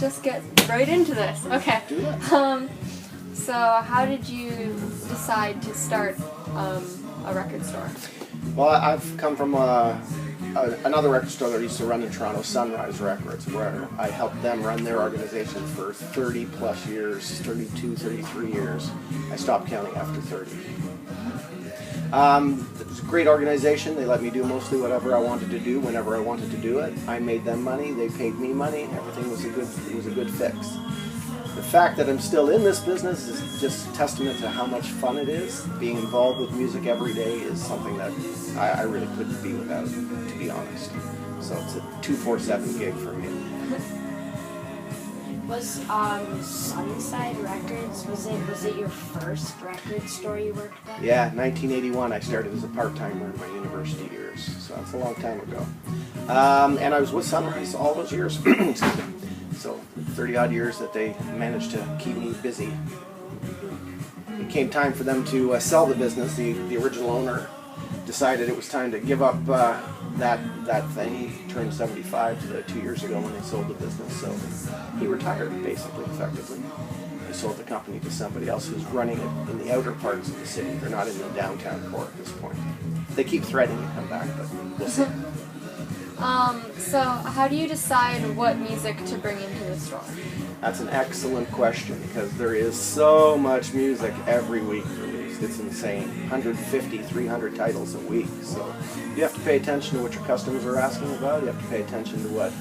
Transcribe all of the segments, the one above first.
just get right into this. Okay. Do that. So how did you decide to start a record store? Well, I've come from another record store that I used to run in Toronto, Sunrise Records, where I helped them run their organization for 30 plus years, 32, 33 years. I stopped counting after 30. It was a great organization. They let me do mostly whatever I wanted to do whenever I wanted to do it. I made them money, they paid me money. Everything was a good fix. The fact that I'm still in this business is just testament to how much fun it is. Being involved with music every day is something that I really couldn't be without, to be honest. So it's a 2-4-7 gig for me. Was Sunside Records, was it your first record store you worked at? Yeah, 1981 I started as a part-timer in my university years, so that's a long time ago. And I was with Sunrise all those years. Excuse me. So 30-odd years that they managed to keep me busy. It came time for them to sell the business. The original owner decided it was time to give up that thing. He turned 75 2 years ago when they sold the business, so he retired basically, effectively. They sold the company to somebody else who's running it in the outer parts of the city. They're not in the downtown core at this point. They keep threatening to come back, but we'll see. So how do you decide what music to bring into the store? That's an excellent question, because there is so much music every week released. It's insane. 150, 300 titles a week. So you have to pay attention to what your customers are asking about. You have to pay attention to what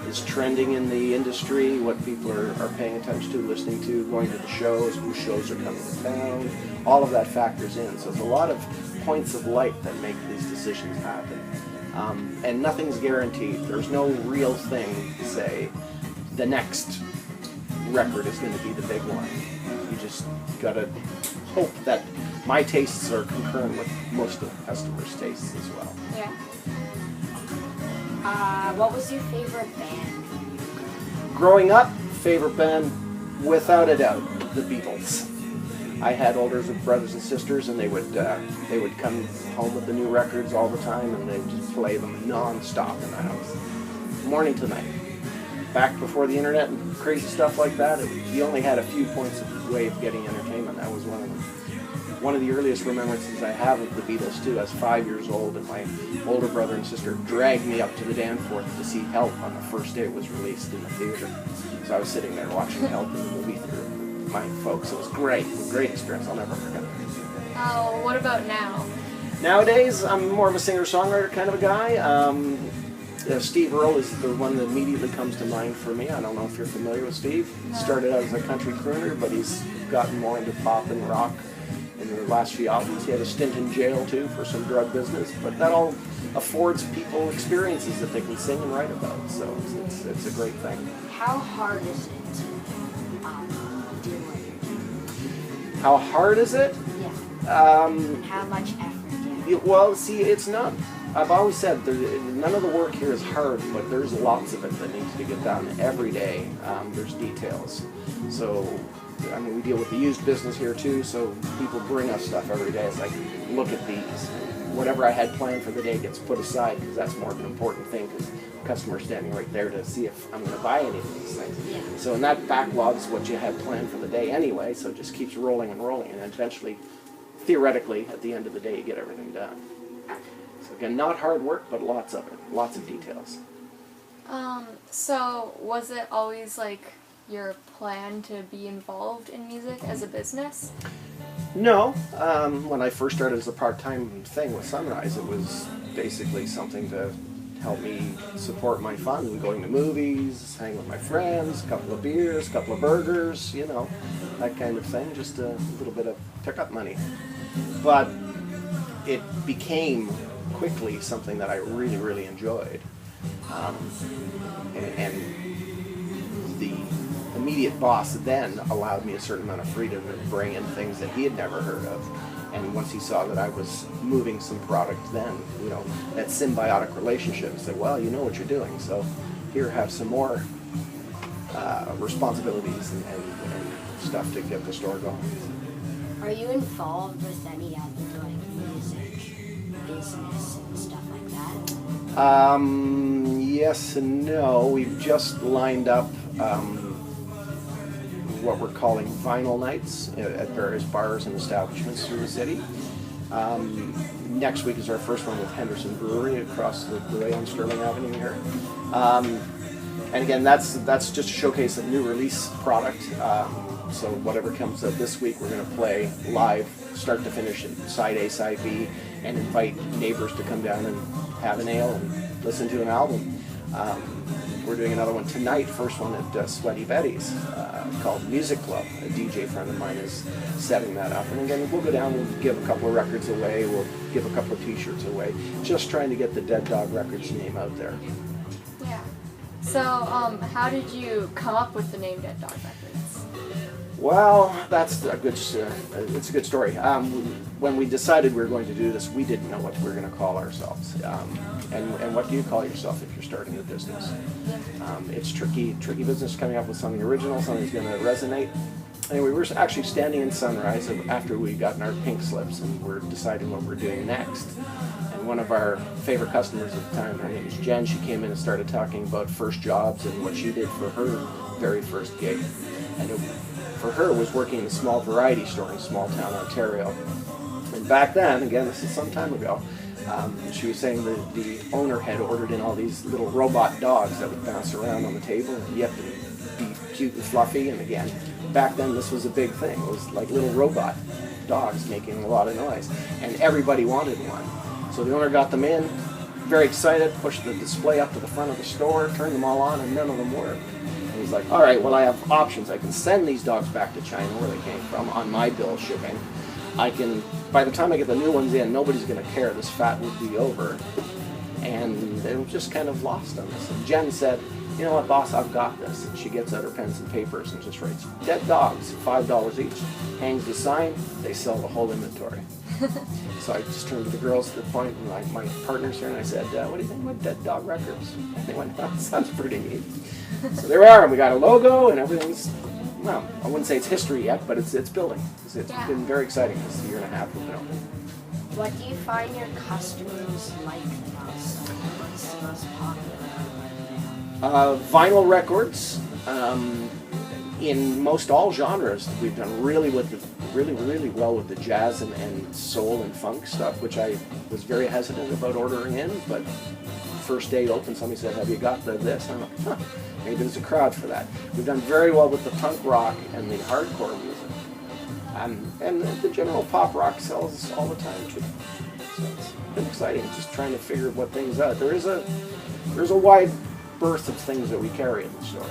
is trending in the industry, what people are paying attention to, listening to, going to the shows, whose shows are coming to town. All of that factors in. So there's a lot of points of light that make these decisions happen. And nothing's guaranteed. There's no real thing to say the next record is going to be the big one. You just got to hope that my tastes are concurrent with most of the customers' tastes as well. Yeah. What was your favorite band? Growing up, favorite band, without a doubt, the Beatles. I had older brothers and sisters, and they would come home with the new records all the time, and they'd just play them non-stop in the house, morning to night. Back before the internet and crazy stuff like that, you only had a few points of way of getting entertainment. That was one of them. One of the earliest remembrances I have of the Beatles, too. I was 5 years old, and my older brother and sister dragged me up to the Danforth to see Help on the first day it was released in the theater. So I was sitting there watching Help in the movie theater with my folks. It was great. It was a great experience. I'll never forget it. What about now? Nowadays, I'm more of a singer-songwriter kind of a guy. Steve Earle is the one that immediately comes to mind for me. I don't know if you're familiar with Steve. He started out as a country crooner, but he's gotten more into pop and rock in the last few albums. He had a stint in jail, too, for some drug business. But that all affords people experiences that they can sing and write about. So it's a great thing. How hard is it to do what you're doing? How hard is it? Yeah. How much effort do you have? Well, see, it's not. I've always said none of the work here is hard, but there's lots of it that needs to get done every day. There's details. So, I mean, we deal with the used business here too, so people bring us stuff every day. It's like, look at these. Whatever I had planned for the day gets put aside, because that's more of an important thing, because the customer's standing right there to see if I'm going to buy any of these things. Yeah. So, and that backlogs what you had planned for the day anyway, so it just keeps rolling and rolling, and eventually, theoretically, at the end of the day, you get everything done. So again, not hard work, but lots of it, lots of details. So was it always like your plan to be involved in music as a business? No, when I first started as a part-time thing with Sunrise, it was basically something to help me support my fun, going to movies, hang with my friends, a couple of beers, a couple of burgers, you know, that kind of thing, just a little bit of pickup money. But it became quickly something that I really, really enjoyed. And the immediate boss then allowed me a certain amount of freedom to bring in things that he had never heard of. And once he saw that I was moving some product then, you know, that symbiotic relationship, said, well, you know what you're doing, so here, have some more responsibilities and stuff to get the store going. Are you involved with any other like music business and stuff like that? Yes and no. We've just lined up what we're calling vinyl nights at various bars and establishments through the city. Next week is our first one with Henderson Brewery across the way on Sterling Avenue here. And again, that's just a showcase of new release product. So whatever comes up this week, we're going to play live, start to finish, side A, side B, and invite neighbors to come down and have an ale and listen to an album. We're doing another one tonight, first one at Sweaty Betty's, called Music Club. A DJ friend of mine is setting that up. And again, we'll go down and give a couple of records away, we'll give a couple of t-shirts away, just trying to get the Dead Dog Records name out there. Yeah. So, how did you come up with the name Dead Dog Records? Well, that's a good. It's a good story. When we decided we were going to do this, we didn't know what we were going to call ourselves. And what do you call yourself if you're starting a business? It's tricky business coming up with something original, something that's going to resonate. Anyway, we were actually standing in Sunrise after we gotten our pink slips, and we're deciding what we're doing next. And one of our favorite customers at the time, her name was Jen, she came in and started talking about first jobs and what she did for her very first gig. And for her was working in a small variety store in small town Ontario. And back then, again, this is some time ago, she was saying that the owner had ordered in all these little robot dogs that would bounce around on the table, and you have to be cute and fluffy. And again, back then this was a big thing. It was like little robot dogs making a lot of noise, and everybody wanted one. So the owner got them in, very excited, pushed the display up to the front of the store, turned them all on, and none of them worked. And he's like, all right, well, I have options. I can send these dogs back to China, where they came from, on my bill of shipping. I can, by the time I get the new ones in, nobody's going to care. This fat would be over. And it was just kind of lost on this. And Jen said, you know what, boss, I've got this. And she gets out her pens and papers and just writes, Dead Dogs, $5 each. Hangs the sign, they sell the whole inventory. So I just turned to the girls at the point, and my partners here, and I said, what do you think about Dead Dog Records? And they went, that sounds pretty neat. So there we are, and we got a logo, and everything's, well, I wouldn't say it's history yet, but it's building. It's been very exciting this year and a half we've been open. What do you find your customers like the most? What's the most popular? Vinyl records. In most all genres, we've done really well with the jazz and soul and funk stuff, which I was very hesitant about ordering in. But first day open, somebody said, "Have you got this?" And I'm like, "Huh, maybe there's a crowd for that." We've done very well with the punk rock and the hardcore music, and the general pop rock sells all the time too. So it's been exciting, just trying to figure what things out. There's a wide berth of things that we carry in the store.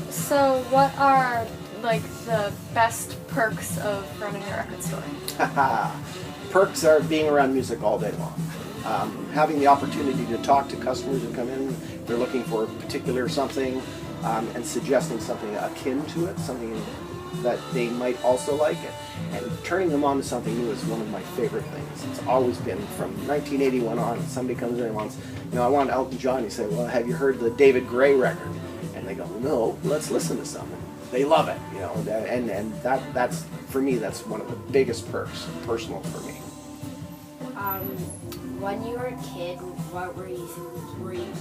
So what are like the best perks of running a record store? Perks are being around music all day long. Having the opportunity to talk to customers who come in, they're looking for a particular something, and suggesting something akin to it, something that they might also like it. And turning them on to something new is one of my favorite things. It's always been from 1981 on. Somebody comes in and wants, I want Elton John. You say, well, have you heard the David Gray record? And they go, no, let's listen to something. They love it, and that's for me, that's one of the biggest perks, personal for me. When you were a kid, what were you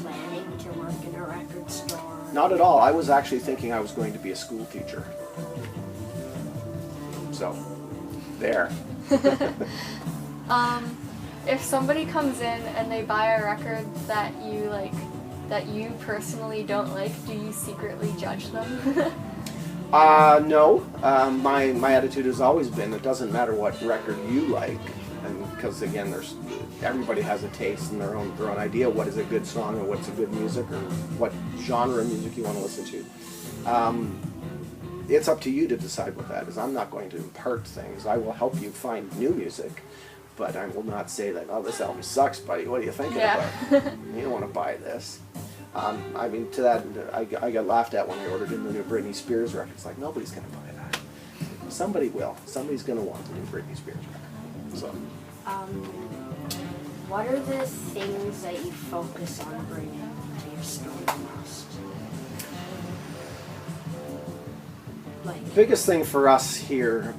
planning to work in a record store? Not at all. I was actually thinking I was going to be a school teacher. So, there. If somebody comes in and they buy a record that you like, that you personally don't like, do you secretly judge them? No. My attitude has always been, it doesn't matter what record you like, and because again, everybody has a taste and their own idea what is a good song or what's a good music or what genre of music you want to listen to. It's up to you to decide what that is. I'm not going to impart things. I will help you find new music, but I will not say that, oh, this album sucks, buddy. What are you thinking about? You don't want to buy this. I mean, to that, I got laughed at when I ordered in the new Britney Spears record. It's like, nobody's going to buy that. Somebody will. Somebody's going to want the new Britney Spears record. So. What are the things that you focus on bringing to your store the most? The biggest thing for us here,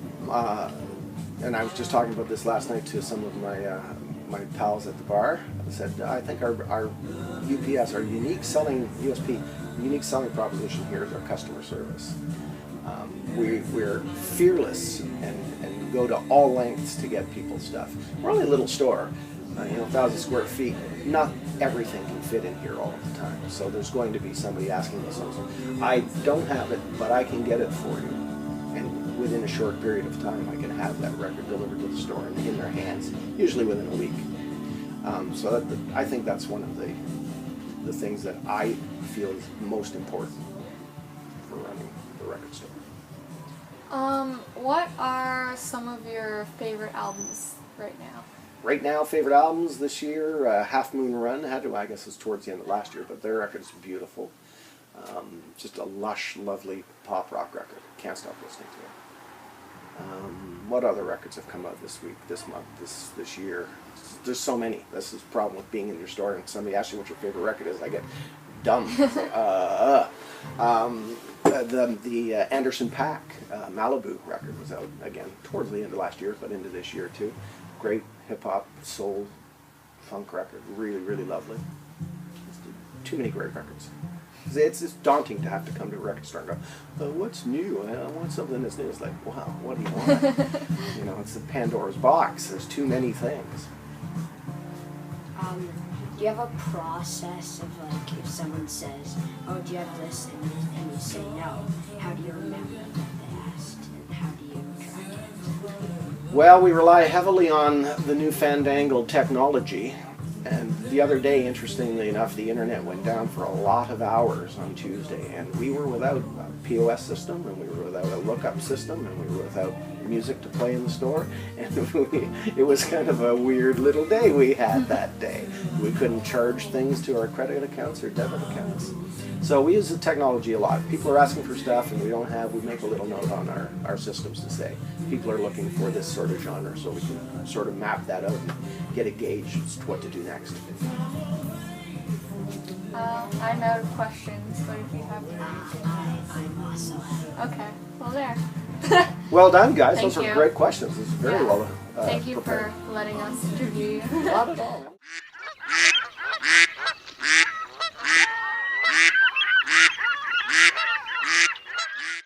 and I was just talking about this last night to some of my pals at the bar. I said, I think our UPS, our unique selling USP, unique selling proposition here is our customer service. We're fearless and go to all lengths to get people stuff. We're only a little store, 1,000 square feet. Not everything can fit in here all of the time. So there's going to be somebody asking me something. I don't have it, but I can get it for you. And within a short period of time, I can have that record delivered to the store and in their hands, usually within a week. I think that's one of the things that I feel is most important for running the record store. What are some of your favorite albums right now? Right now, favorite albums this year, Half Moon Run, I guess it was towards the end of last year, but their record's beautiful. Just a lush, lovely pop rock record. Can't stop listening to it. What other records have come out this week, this month, this year? There's so many. This is the problem with being in your store and somebody asks you what your favorite record is. I get dumb. The Anderson .Paak Malibu record was out again towards the end of last year, but into this year too. Great hip-hop, soul, funk record. Really, really lovely. Too many great records. It's daunting to have to come to a record store and go, what's new? I want something that's new. It's like, wow, what do you want? It's the Pandora's box. There's too many things. Do you have a process of, like, if someone says, oh, do you have this? And you say no, how do you remember what they asked? And how do you track it? Well, we rely heavily on the new fandangled technology. And the other day, interestingly enough, the internet went down for a lot of hours on Tuesday, and we were without a POS system, and we were without a lookup system, and we were without music to play in the store, and it was kind of a weird little day we had that day. We couldn't charge things to our credit accounts or debit accounts. So we use the technology a lot. People are asking for stuff, and we make a little note on our systems to say, people are looking for this sort of genre, so we can sort of map that out and get a gauge as to what to do next. I'm out of questions, but if you have I'm also out. Okay, well there. Well done, guys. Thank Those you. are great questions. This is very well Thank you prepared. for letting us interview you. Not at all.